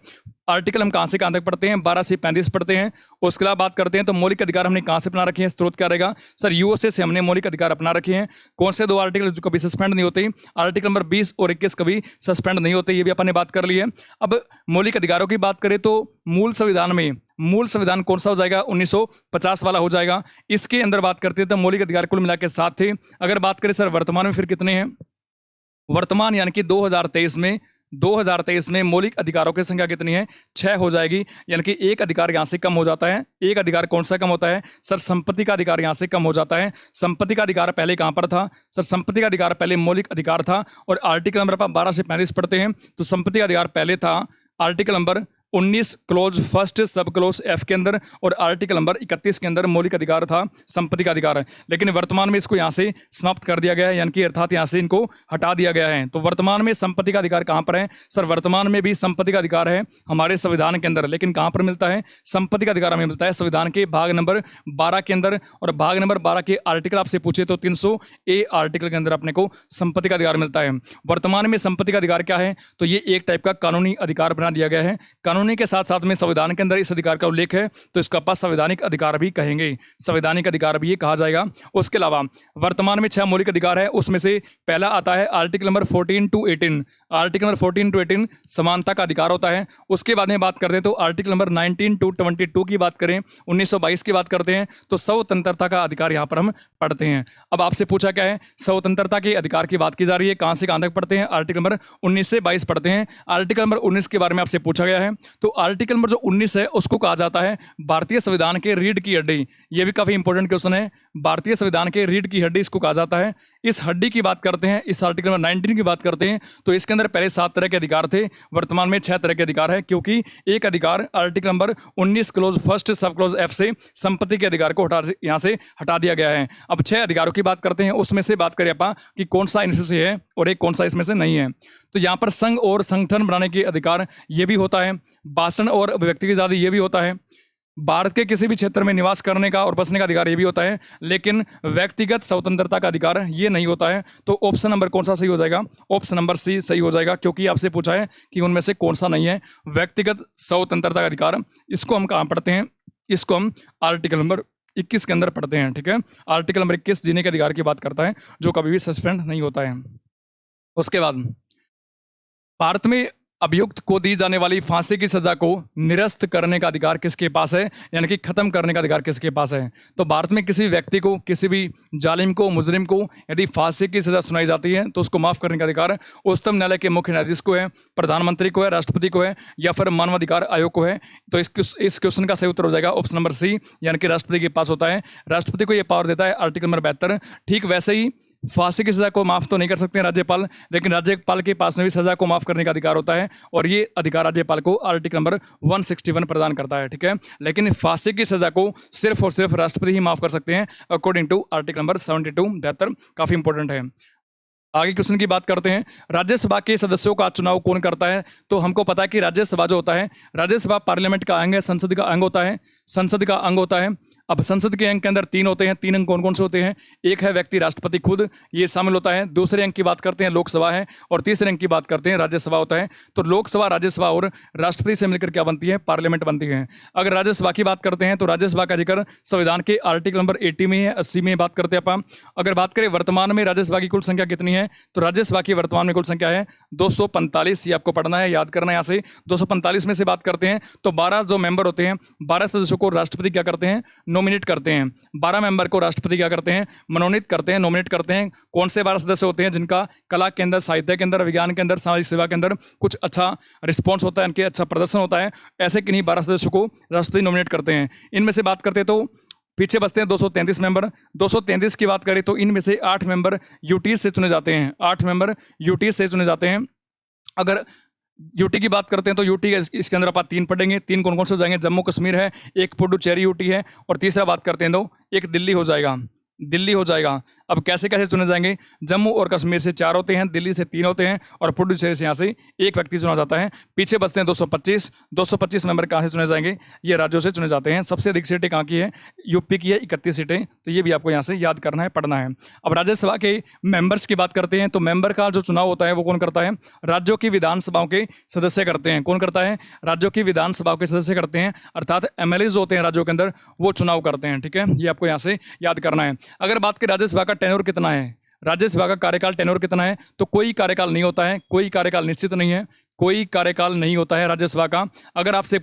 आर्टिकल हम कहाँ से कहाँ तक पढ़ते हैं? 12 से 35 पढ़ते हैं। उसके अलावा बात करते हैं तो मौलिक अधिकार हमने कहाँ से अपना रखे हैं? स्रोत क्या रहेगा? सर यूएसए से हमने मौलिक अधिकार अपना रखे हैं। कौन से 2 आर्टिकल जो कभी सस्पेंड नहीं होते? आर्टिकल नंबर 20 और 21 कभी सस्पेंड नहीं होते, ये भी अपन ने बात कर ली है। अब मौलिक अधिकारों की बात करें तो मूल संविधान कौन सा हो जाएगा? 1950 वाला हो जाएगा। इसके अंदर बात करते हैं तो मौलिक अधिकार कुल मिला के 7 थे। अगर बात करें सर वर्तमान में फिर कितने हैं? वर्तमान यानी कि 2023 में मौलिक अधिकारों की संख्या कितनी है? 6 हो जाएगी। यानी कि एक अधिकार यहां से कम हो जाता है। एक अधिकार कौन सा कम होता है? सर संपत्ति का अधिकार यहां से कम हो जाता है। संपत्ति का अधिकार पहले कहां पर था? सर संपत्ति का अधिकार पहले मौलिक अधिकार था। और आर्टिकल नंबर 12 से 35 पढ़ते हैं तो संपत्ति का अधिकार पहले था आर्टिकल नंबर 19 क्लोज फर्स्ट सब क्लोज एफ के अंदर, और आर्टिकल नंबर 31 के अंदर मौलिक अधिकार था संपत्ति का अधिकार। लेकिन वर्तमान में इसको यहाँ से समाप्त कर दिया गया है, यानी कि अर्थात यहाँ से इनको हटा दिया गया है। तो वर्तमान में संपत्ति का अधिकार कहाँ पर है? सर वर्तमान में भी संपत्ति का अधिकार है हमारे संविधान के अंदर, लेकिन कहाँ पर मिलता है? संपत्ति का अधिकार हमें मिलता है संविधान के भाग नंबर 12 के अंदर। और भाग नंबर 12 के आर्टिकल आपसे पूछे तो 300A आर्टिकल के अंदर अपने को संपत्ति का अधिकार मिलता है। वर्तमान में संपत्ति का अधिकार क्या है? तो ये एक टाइप का कानूनी अधिकार बना दिया गया है। कानूनी के साथ साथ में संविधान के अंदर इस अधिकार का उल्लेख है, तो इसका पास संवैधानिक अधिकार भी कहेंगे, संवैधानिक अधिकार भी ये कहा जाएगा। उसके अलावा वर्तमान में 6 मौलिक अधिकार है, उसमें से पहला आता है article number 14 to 18। Article number 14 to 18 समानता का अधिकार होता है। उसके बाद में बात करते हैं तो आर्टिकल नंबर 19 to 22 की बात करें, 1922 की बात करते हैं तो स्वतंत्रता का अधिकार यहाँ पर हम पढ़ते हैं। अब आपसे पूछा क्या है? स्वतंत्रता के अधिकार की बात की जा रही है। कहाँ से कहाँ तक पढ़ते हैं? आर्टिकल नंबर 19 से 22 पढ़ते हैं। आर्टिकल नंबर 19 के बारे में आपसे पूछा गया है, तो आर्टिकल नंबर जो 19 है उसको कहा जाता है भारतीय संविधान के रीढ़ की हड्डी। ये भी काफी इंपॉर्टेंट क्वेश्चन है। भारतीय संविधान के रीढ़ की हड्डी इसको कहा जाता है। इस हड्डी की बात करते हैं, इस आर्टिकल नंबर 19 की बात करते हैं तो इसके अंदर पहले 7 तरह के अधिकार थे, वर्तमान में 6 तरह के अधिकार है, क्योंकि एक अधिकार आर्टिकल नंबर 19 क्लोज फर्स्ट सब क्लोज एफ से संपत्ति के अधिकार को यहाँ से हटा दिया गया है। अब 6 अधिकारों की बात करते हैं, उसमें से बात करें आप कि कौन सा इनमें से है और एक कौन सा इसमें से नहीं है। तो यहाँ पर संघ और संगठन बनाने के अधिकार ये भी होता है, भाषण और अभिव्यक्ति की आजादी ये भी होता है, भारत के किसी भी क्षेत्र में निवास करने का और बसने का अधिकार ये भी होता है, लेकिन व्यक्तिगत स्वतंत्रता का अधिकार ये नहीं होता है। तो ऑप्शन नंबर कौन सा सही हो जाएगा? ऑप्शन नंबर सी सही हो जाएगा, क्योंकि आपसे पूछा है कि उनमें से कौन सा नहीं है व्यक्तिगत स्वतंत्रता का अधिकार। इसको हम कहाँ पढ़ते हैं? इसको हम आर्टिकल नंबर 21 के अंदर पढ़ते हैं। ठीक है, आर्टिकल नंबर 21 जीने के अधिकार की बात करता है, जो कभी भी सस्पेंड नहीं होता है। उसके बाद भारत में अभियुक्त को दी जाने वाली फांसी की सजा को निरस्त करने का अधिकार किसके पास है, यानी कि खत्म करने का अधिकार किसके पास है? तो भारत में किसी व्यक्ति को, किसी भी जालिम को, मुजरिम को यदि फांसी की सजा सुनाई जाती है तो उसको माफ करने का अधिकार उच्चतम न्यायालय के मुख्य न्यायाधीश को है, प्रधानमंत्री को है, राष्ट्रपति को है, या फिर मानवाधिकार आयोग को है। तो इस क्वेश्चन का सही उत्तर हो जाएगा ऑप्शन नंबर सी, यानी कि राष्ट्रपति के पास होता है। राष्ट्रपति को यह पावर देता है आर्टिकल नंबर 72। ठीक वैसे ही फांसी की सजा को माफ तो नहीं कर सकते राज्यपाल, लेकिन राज्यपाल के पास में भी सजा को माफ करने का अधिकार होता है, और ये अधिकार राज्यपाल को आर्टिकल नंबर 161 प्रदान करता है। ठीक है, लेकिन फांसी की सजा को सिर्फ और सिर्फ राष्ट्रपति ही माफ कर सकते हैं अकॉर्डिंग टू आर्टिकल नंबर 72। 72 काफी इंपॉर्टेंट है। आगे क्वेश्चन की बात करते हैं, राज्यसभा के सदस्यों का चुनाव कौन करता है? तो हमको पता है कि राज्यसभा जो होता है, राज्यसभा पार्लियामेंट का अंग है, संसद का अंग होता है। संसद का अंग होता है। अब संसद के अंग के अंदर 3 होते हैं। 3 अंग कौन कौन से होते हैं? एक है व्यक्ति राष्ट्रपति खुद, ये शामिल होता है। दूसरे अंग की बात करते हैं लोकसभा है, और तीसरे अंग की बात करते हैं राज्यसभा होता है। तो लोकसभा, राज्यसभा और राष्ट्रपति से मिलकर क्या बनती है? पार्लियामेंट बनती है। अगर राज्यसभा की बात करते हैं तो राज्यसभा का जिक्र संविधान के आर्टिकल नंबर 80 में है, 80 में बात करते हैं अपन। अगर बात करें वर्तमान में राज्यसभा की कुल संख्या कितनी है, तो राज्यसभा की वर्तमान में कुल संख्या है 245। ये आपको पढ़ना है, याद करना है। यहाँ से 245 में से बात करते हैं तो 12 जो मेंबर होते हैं, 12 सदस्यों को राष्ट्रपति क्या करते हैं? नॉमिनेट करते हैं। 12 मेंबर को राष्ट्रपति क्या करते हैं? मनोनीत करते हैं, नॉमिनेट करते हैं। कौन से 12 सदस्य होते हैं? जिनका कला के अंदर, साहित्य के अंदर, विज्ञान के अंदर, सामाजिक सेवा के अंदर कुछ अच्छा रिस्पॉन्स होता है, इनके अच्छा प्रदर्शन होता है। ऐसे किन्हीं 12 सदस्यों को राष्ट्रपति नॉमिनेट करते हैं। इनमें से बात करते हैं तो पीछे बचते हैं 233 मेंबर। 233 की बात करें तो इनमें से 8 मेंबर यूटी से चुने जाते हैं। 8 मेंबर यूटी से चुने जाते हैं। अगर यूटी की बात करते हैं तो यूटी इसके अंदर आप 3 पढ़ेंगे। 3 कौन कौन से हो जाएंगे? जम्मू कश्मीर है, एक पुडुचेरी यूटी है, और तीसरा बात करते हैं तो एक दिल्ली हो जाएगा। दिल्ली हो जाएगा। अब कैसे कैसे चुने जाएंगे? जम्मू और कश्मीर से 4 होते हैं, दिल्ली से 3 होते हैं, और पुडुचेरी से यहाँ से एक व्यक्ति चुना जाता है। पीछे बचते हैं 225। 225 मेंबर कहाँ से चुने जाएंगे? ये राज्यों से चुने जाते हैं। सबसे अधिक सीटें कहाँ की है? यूपी की है, 31 सीटें। तो ये भी आपको यहाँ से याद करना है, पढ़ना है। अब राज्यसभा के मेंबर्स की बात करते हैं तो मेंबर का जो चुनाव होता है वो कौन करता है? राज्यों की विधानसभाओं के सदस्य करते हैं। कौन करता है? राज्यों की विधानसभाओं के सदस्य करते हैं, अर्थात एमएलए होते हैं राज्यों के अंदर, वो चुनाव करते हैं। ठीक है, ये आपको यहाँ से याद करना है। अगर बात करें राज्यसभा का टेन्योर कितना है, राज्यसभा का कार्यकाल टेन्योर कितना है, तो कोई कार्यकाल नहीं होता है। कोई कार्यकाल निश्चित नहीं है, कोई कार्यकाल नहीं होता है राज्यसभा का। अगर आपसे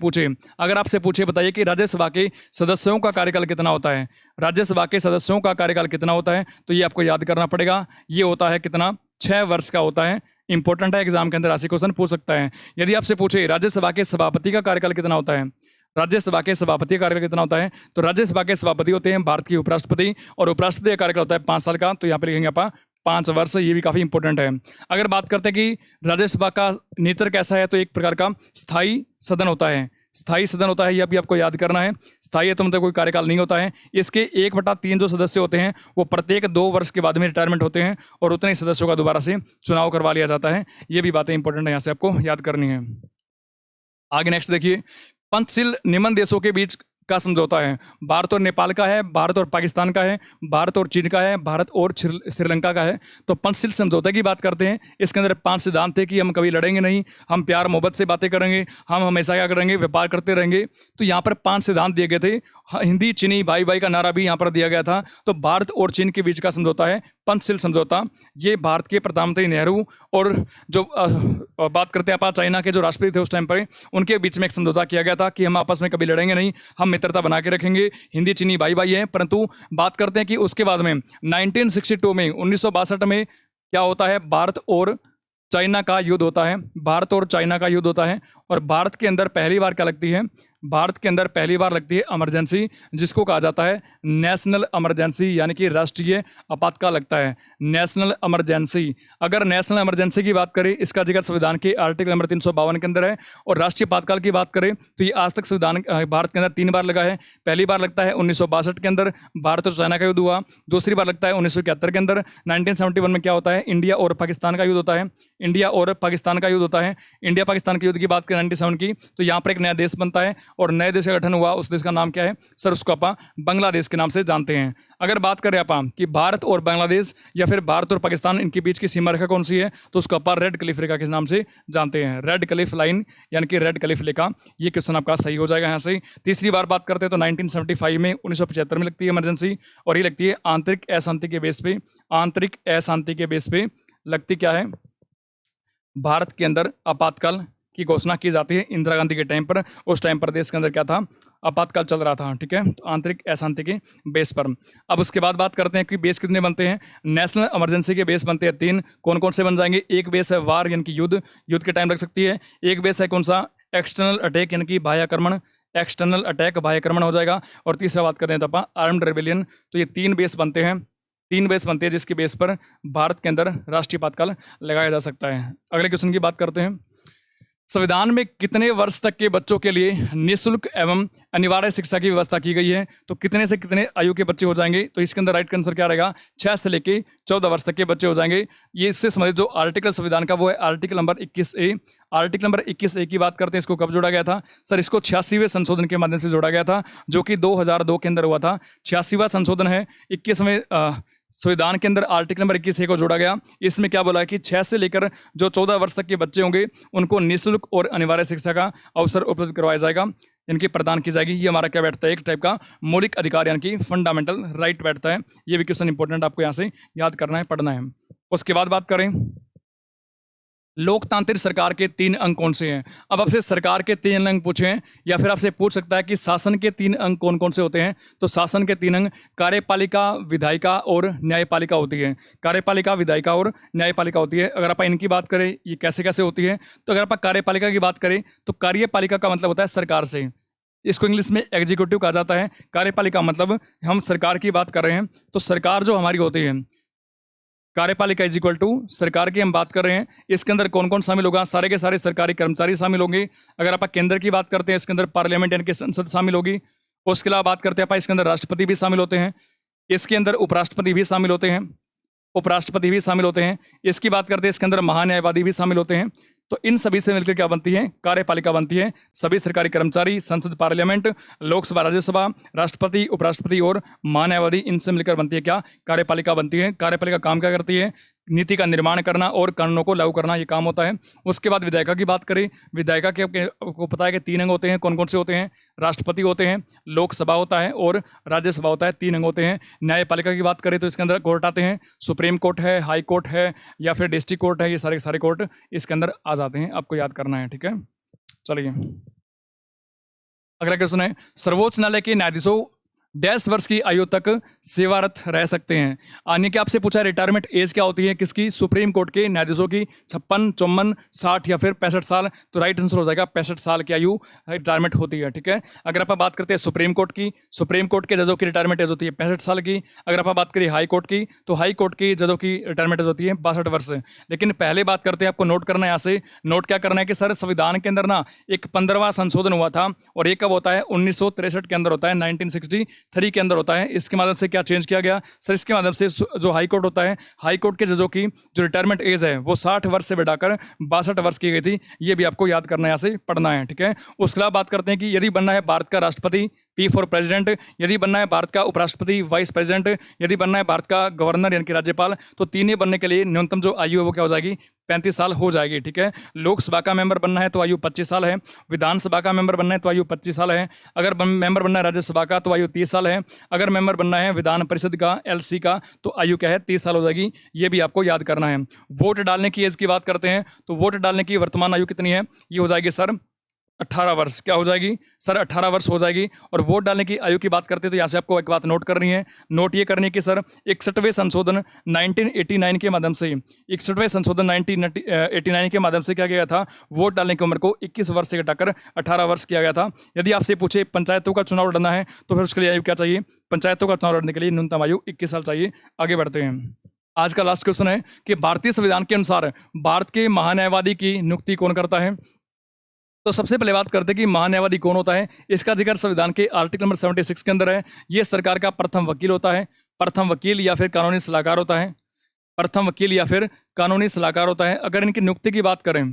पूछे बताइए कि राज्यसभा के सदस्यों का कार्यकाल कितना होता है, राज्यसभा के सदस्यों का कार्यकाल कितना होता है, तो ये आपको याद करना पड़ेगा। ये होता है कितना? 6 वर्ष का होता है। इंपॉर्टेंट है, एग्जाम के अंदर ऐसे क्वेश्चन पूछ सकता है। यदि आपसे पूछे राज्यसभा के सभापति का कार्यकाल कितना होता है, राज्यसभा के सभापति का कार्यकाल कितना होता है, तो राज्यसभा के सभापति होते हैं भारत के उपराष्ट्रपति, और उपराष्ट्रपति का कार्यकाल होता है 5 साल का। तो यहाँ पे लिखेंगे आप 5 वर्ष। ये भी काफ़ी इंपॉर्टेंट है। अगर बात करते हैं कि राज्यसभा का नेचर कैसा है, तो एक प्रकार का स्थायी सदन होता है। स्थायी सदन होता है, यह भी आपको याद करना है। स्थायी है तो मतलब कोई कार्यकाल नहीं होता है। इसके 1/3 जो सदस्य होते हैं वो प्रत्येक 2 वर्ष के बाद में रिटायरमेंट होते हैं, और उतने ही सदस्यों का दोबारा से चुनाव करवा लिया जाता है। ये भी बातें इंपॉर्टेंट है, यहाँ से आपको याद करनी है। आगे नेक्स्ट देखिए, पंचशील निम्न देशों के बीच का समझौता है। भारत और नेपाल का है, भारत और पाकिस्तान का है, भारत और चीन का है, भारत और श्रीलंका का है। तो पंचशील समझौते की बात करते हैं। इसके अंदर 5 सिद्धांत थे कि हम कभी लड़ेंगे नहीं, हम प्यार मोहब्बत से बातें करेंगे, हम हमेशा क्या करेंगे? व्यापार करते रहेंगे। तो यहाँ पर 5 सिद्धांत दिए गए थे। हिंदी चीनी भाई भाई का नारा भी यहाँ पर दिया गया था। तो भारत और चीन के बीच का समझौता है पंचशील समझौता। ये भारत के प्रधानमंत्री नेहरू और जो बात करते हैं आप चाइना के जो राष्ट्रपति थे उस टाइम पर, उनके बीच में एक समझौता किया गया था कि हम आपस में कभी लड़ेंगे नहीं, हम मित्रता बना के रखेंगे। हिंदी चीनी भाई भाई है। परंतु बात करते हैं कि उसके बाद में 1962 में 1962 में क्या होता है? भारत और चाइना का युद्ध होता है। भारत और चाइना का युद्ध होता है, और भारत के अंदर पहली बार क्या लगती है? भारत के अंदर पहली बार लगती है इमरजेंसी, जिसको कहा जाता है नेशनल इमरजेंसी, यानी कि राष्ट्रीय आपातकाल लगता है। National emergency. अगर नेशनल इमरजेंसी की बात करें, इसका जिक्र संविधान के आर्टिकल नंबर 352 के अंदर है। और राष्ट्रीय आपातकाल की बात करें तो ये आज तक संविधान भारत के अंदर 3 बार लगा है। पहली बार लगता है 1962 के अंदर, भारत और चाइना का युद्ध हुआ। दूसरी बार लगता है 1971 के अंदर। 1971 में क्या होता है? इंडिया और पाकिस्तान का युद्ध होता है। इंडिया और पाकिस्तान का युद्ध होता है। इंडिया पाकिस्तान के युद्ध की बात करें 97 की, तो यहाँ पर एक नया देश बनता है, और नए देश का गठन हुआ। उस देश का नाम क्या है? सर उसको आप बांग्लादेश के नाम से जानते हैं। अगर बात करें आप कि भारत और बांग्लादेश या फिर भारत और पाकिस्तान, इनके बीच की सीमा रेखा कौन सी है, तो उसको आप रेड क्लिफ रेखा के नाम से जानते हैं। रेड क्लिफ लाइन, यानी कि रेड क्लिफ रेखा। ये क्वेश्चन आपका सही हो जाएगा यहाँ से। तीसरी बार बात करते हैं तो 1975 में 1975 में लगती है इमरजेंसी, और ये लगती है आंतरिक अशांति के बेस पे। आंतरिक अशांति के बेस पे लगती क्या है? भारत के अंदर आपातकाल की घोषणा की जाती है इंदिरा गांधी के टाइम पर। उस टाइम पर देश के अंदर क्या था? आपातकाल चल रहा था। ठीक है, तो आंतरिक अशांति के बेस पर। अब उसके बाद बात करते हैं कि बेस कितने बनते हैं। नेशनल इमरजेंसी के बेस बनते हैं 3। कौन कौन से बन जाएंगे? एक बेस है वार, यानी कि युद्ध, युद्ध के टाइम लग सकती है। एक बेस है कौन सा? एक्सटर्नल अटैक, यानी कि बाह्य आक्रमण, एक्सटर्नल अटैक, बाह्य आक्रमण हो जाएगा। और तीसरा बात करते हैं तो अपन आर्म्ड रेबेलियन। तो ये 3 बेस बनते हैं। 3 बेस बनते हैं जिसके बेस पर भारत के अंदर राष्ट्रीय आपातकाल लगाया जा सकता है। अगले क्वेश्चन की बात करते हैं। संविधान में कितने वर्ष तक के बच्चों के लिए निःशुल्क एवं अनिवार्य शिक्षा की व्यवस्था की गई है? तो कितने से कितने आयु के बच्चे हो जाएंगे? तो इसके अंदर राइट आंसर क्या रहेगा? 6 से लेके 14 वर्ष तक के बच्चे हो जाएंगे। ये इससे संबंधित जो आर्टिकल संविधान का वो है article number 21A। Article number 21A की बात करते हैं, इसको कब जोड़ा गया था? सर इसको 86वें संशोधन के माध्यम से जोड़ा गया था, जो कि 2002 के अंदर हुआ था। 86वां संशोधन है। 21वें संविधान के अंदर आर्टिकल नंबर 21A को जोड़ा गया। इसमें क्या बोला है कि 6 से लेकर जो 14 वर्ष तक के बच्चे होंगे उनको निःशुल्क और अनिवार्य शिक्षा का अवसर उपलब्ध करवाया जाएगा, इनकी प्रदान की जाएगी। ये हमारा क्या बैठता है? एक टाइप का मौलिक अधिकार यानी कि फंडामेंटल राइट बैठता है। ये भी क्वेश्चन इंपॉर्टेंट आपको यहाँ से याद करना है, पढ़ना है। उसके बाद बात करें लोकतांत्रिक सरकार के 3 अंग कौन से हैं? अब आपसे सरकार के 3 अंग पूछें या फिर आपसे पूछ सकता है कि शासन के 3 अंग कौन कौन से होते हैं? तो शासन के 3 अंग कार्यपालिका, विधायिका और न्यायपालिका होती है। कार्यपालिका, विधायिका और न्यायपालिका होती है। अगर आप इनकी बात करें ये कैसे कैसे होती है, तो अगर आप कार्यपालिका की बात करें तो कार्यपालिका का मतलब होता है सरकार से, इसको इंग्लिश में एग्जीक्यूटिव कहा जाता है। कार्यपालिका मतलब हम सरकार की बात कर रहे हैं, तो सरकार जो हमारी होती है, कार्यपालिका इज इक्वल टू सरकार की हम बात कर रहे हैं। इसके अंदर कौन कौन शामिल होगा? सारे के सारे सरकारी कर्मचारी शामिल होंगे। अगर आप केंद्र की बात करते हैं, इसके अंदर पार्लियामेंट यानी कि संसद शामिल होगी। उसके अलावा बात करते हैं आप, इसके अंदर राष्ट्रपति भी शामिल होते हैं, इसके अंदर उपराष्ट्रपति भी शामिल होते हैं, उपराष्ट्रपति भी शामिल होते हैं। इसकी बात करते हैं, इसके अंदर महान्यायवादी भी शामिल होते हैं। तो इन सभी से मिलकर क्या बनती है? कार्यपालिका बनती है। सभी सरकारी कर्मचारी, संसद, पार्लियामेंट, लोकसभा, राज्यसभा, राष्ट्रपति, उपराष्ट्रपति और महान्यायवादी, इनसे मिलकर बनती है क्या? कार्यपालिका बनती है। कार्यपालिका काम क्या करती है? नीति का निर्माण करना और कानूनों को लागू करना, ये काम होता है। उसके बाद विधायिका की बात करें, विधायिका के आपको पता है कि 3 अंग होते हैं। कौन कौन से होते हैं? राष्ट्रपति होते हैं, लोकसभा होता है और राज्यसभा होता है। 3 अंग होते हैं। न्यायपालिका की बात करें तो इसके अंदर कोर्ट आते हैं, सुप्रीम कोर्ट है, हाई कोर्ट है या फिर डिस्ट्रिक्ट कोर्ट है। ये सारे सारे कोर्ट इसके अंदर आ जाते हैं, आपको याद करना है। ठीक है, चलिए अगला क्वेश्चन है, सर्वोच्च न्यायालय के न्यायाधीशों 10 वर्ष की आयु तक सेवारत रह सकते हैं। यानी कि आपसे पूछा रिटायरमेंट एज क्या होती है किसकी? सुप्रीम कोर्ट के न्यायाधीशों की 56, 54, 60 या फिर 65 साल। तो राइट आंसर हो जाएगा 65 साल की आयु रिटायरमेंट होती है। ठीक है, अगर आप बात करते हैं सुप्रीम कोर्ट की, सुप्रीम कोर्ट के जजों की रिटायरमेंट एज होती है 65 साल की। अगर आप बात करें हाई कोर्ट की, तो हाई कोर्ट की जजों की रिटायरमेंट एज होती है 62 वर्ष। लेकिन पहले बात करते हैं, आपको नोट करना है, यहाँ से नोट क्या करना है कि सर संविधान के अंदर ना एक 15वां संशोधन हुआ था, और ये कब होता है? 1963 के अंदर होता है, 1963 के अंदर होता है। इसके माध्यम से क्या चेंज किया गया? सर इसके माध्यम से जो हाई कोर्ट होता है, हाई कोर्ट के जजों की जो रिटायरमेंट एज है वो 60 वर्ष से बढ़ाकर 62 वर्ष की गई थी। ये भी आपको याद करना है, यहाँ से पढ़ना है। ठीक है, उसके बाद बात करते हैं कि यदि बनना है भारत का राष्ट्रपति, P फॉर प्रेसिडेंट, यदि बनना है भारत का उपराष्ट्रपति, वाइस प्रेसिडेंट, यदि बनना है भारत का गवर्नर यानी कि राज्यपाल, तो तीनों बनने के लिए न्यूनतम जो आयु है वो क्या हो जाएगी? 35 साल हो जाएगी। ठीक है, लोकसभा का मेंबर बनना है तो आयु 25 साल है, विधानसभा का मेंबर बनना है तो आयु 25 साल है, अगर मेंबर बनना है राज्यसभा का तो आयु 30 साल है, अगर मेंबर बनना है विधान परिषद का, LC का, तो आयु क्या है? 30 साल हो जाएगी। ये भी आपको याद करना है। वोट डालने की एज की बात करते हैं, तो वोट डालने की वर्तमान आयु कितनी है? ये हो जाएगी सर 18 वर्ष। क्या हो जाएगी सर? 18 वर्ष हो जाएगी। और वोट डालने की आयु की बात करते हैं तो यहाँ से आपको एक बात नोट करनी है। नोट ये करनी है कि सर 61वें संशोधन 1989 के माध्यम से, 61वें संशोधन 1989 के माध्यम से क्या किया गया था? वोट डालने की उम्र को 21 वर्ष से घटाकर 18 वर्ष किया गया था। यदि आपसे पूछे पंचायतों का चुनाव लड़ना है तो फिर उसके लिए आयु क्या चाहिए? पंचायतों का चुनाव लड़ने के लिए न्यूनतम आयु 21 साल चाहिए। आगे बढ़ते हैं। आज का लास्ट क्वेश्चन है कि भारतीय संविधान के अनुसार भारत के महान्यायवादी की नियुक्ति कौन करता है? तो सबसे पहले बात करते हैं कि महान्यायवादी कौन होता है। इसका अधिकार संविधान के आर्टिकल नंबर 76 के अंदर है। ये सरकार का प्रथम वकील होता है, प्रथम वकील या फिर कानूनी सलाहकार होता है, प्रथम वकील या फिर कानूनी सलाहकार होता है। अगर इनकी नियुक्ति की बात करें,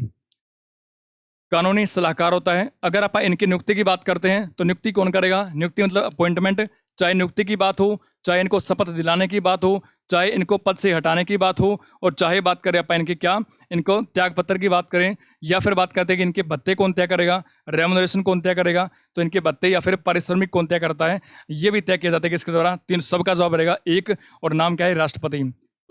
कानूनी सलाहकार होता है। अगर आप इनकी नियुक्ति की बात करते हैं तो नियुक्ति कौन करेगा? नियुक्ति मतलब अपॉइंटमेंट, चाहे नियुक्ति की बात हो, चाहे इनको शपथ दिलाने की बात हो, चाहे इनको पद से हटाने की बात हो, और चाहे बात करें अपन इनके क्या, इनको त्याग पत्र की बात करें, या फिर बात करते हैं कि इनके भत्ते कौन तय करेगा, रेमुनरेशन कौन तय करेगा, तो इनके भत्ते या फिर पारिश्रमिक कौन तय करता है, ये भी तय किया जाता है किसके द्वारा? तीन। सबका जवाब रहेगा एक, और नाम क्या है? राष्ट्रपति।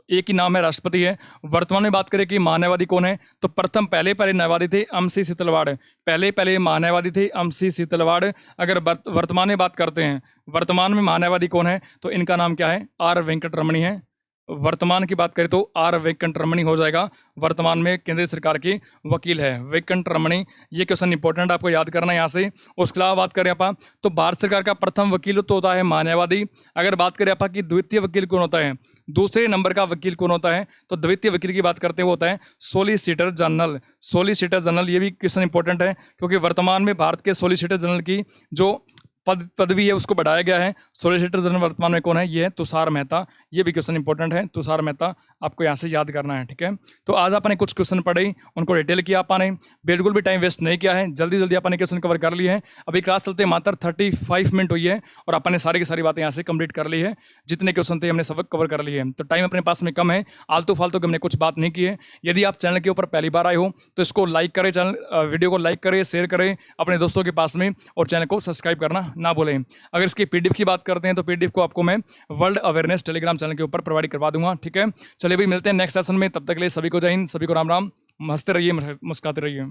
एक ही नाम है, राष्ट्रपति है। वर्तमान में बात करें कि महान्यायवादी कौन है, तो प्रथम पहले न्यायवादी थे अमसी सीतलवाड़। पहले महान्यायवादी थे अमसी सीतलवाड़। अगर वर्तमान में बात करते हैं, वर्तमान में महान्यायवादी कौन है, तो इनका नाम क्या है? R वेंकट रमणी है। वर्तमान की बात करें तो आर वेंकट रमणी हो जाएगा, वर्तमान में केंद्रीय सरकार की वकील है वेंकट रमणी। ये क्वेश्चन इंपॉर्टेंट आपको याद करना है यहाँ से। उसके अलावा बात करें आप तो भारत सरकार का प्रथम वकील तो होता है मान्यवादी। अगर बात करें आप कि द्वितीय वकील कौन होता है, दूसरे नंबर का वकील कौन होता है, तो द्वितीय वकील की बात करते हैं वो होता है सोलिसिटर जनरल। सोलिसिटर जनरल, ये भी क्वेश्चन इंपॉर्टेंट है क्योंकि वर्तमान में भारत के सोलिसिटर जनरल की जो पदवी है उसको बढ़ाया गया है। सोलिसिटर जनरल वर्तमान में कौन है, ये है तुषार मेहता। ये भी क्वेश्चन इंपॉर्टेंट है, तुषार मेहता आपको यहाँ से याद करना है, ठीक है। तो आज आपने कुछ क्वेश्चन पढ़े, उनको डिटेल किया आपने, बिल्कुल भी टाइम वेस्ट नहीं किया है, जल्दी जल्दी आपने क्वेश्चन कवर कर लिए हैं। अभी क्लास चलते मात्र 35 मिनट हुई है और आपने सारी की सारी बातें यहाँ से कंप्लीट कर ली है। जितने क्वेश्चन थे हमने सबक कवर कर लिए हैं, तो टाइम अपने पास में कम है, आलतू फालतू की हमने कुछ बात नहीं की है। यदि आप चैनल के ऊपर पहली बार आए हो तो इसको लाइक करें, चैनल वीडियो को लाइक करें, शेयर करें अपने दोस्तों के पास में, और चैनल को सब्सक्राइब करना ना भूलें। अगर इसकी पीडीएफ की बात करते हैं तो पीडीएफ को आपको मैं वर्ल्ड अवेयरनेस टेलीग्राम चैनल के ऊपर प्रोवाइड करवा दूंगा, ठीक है। चलिए भाई मिलते हैं नेक्स्ट सेशन में, तब तक के लिए सभी को जय हिंद, सभी को राम राम, हंसते रहिए, मुस्कुराते रहिए।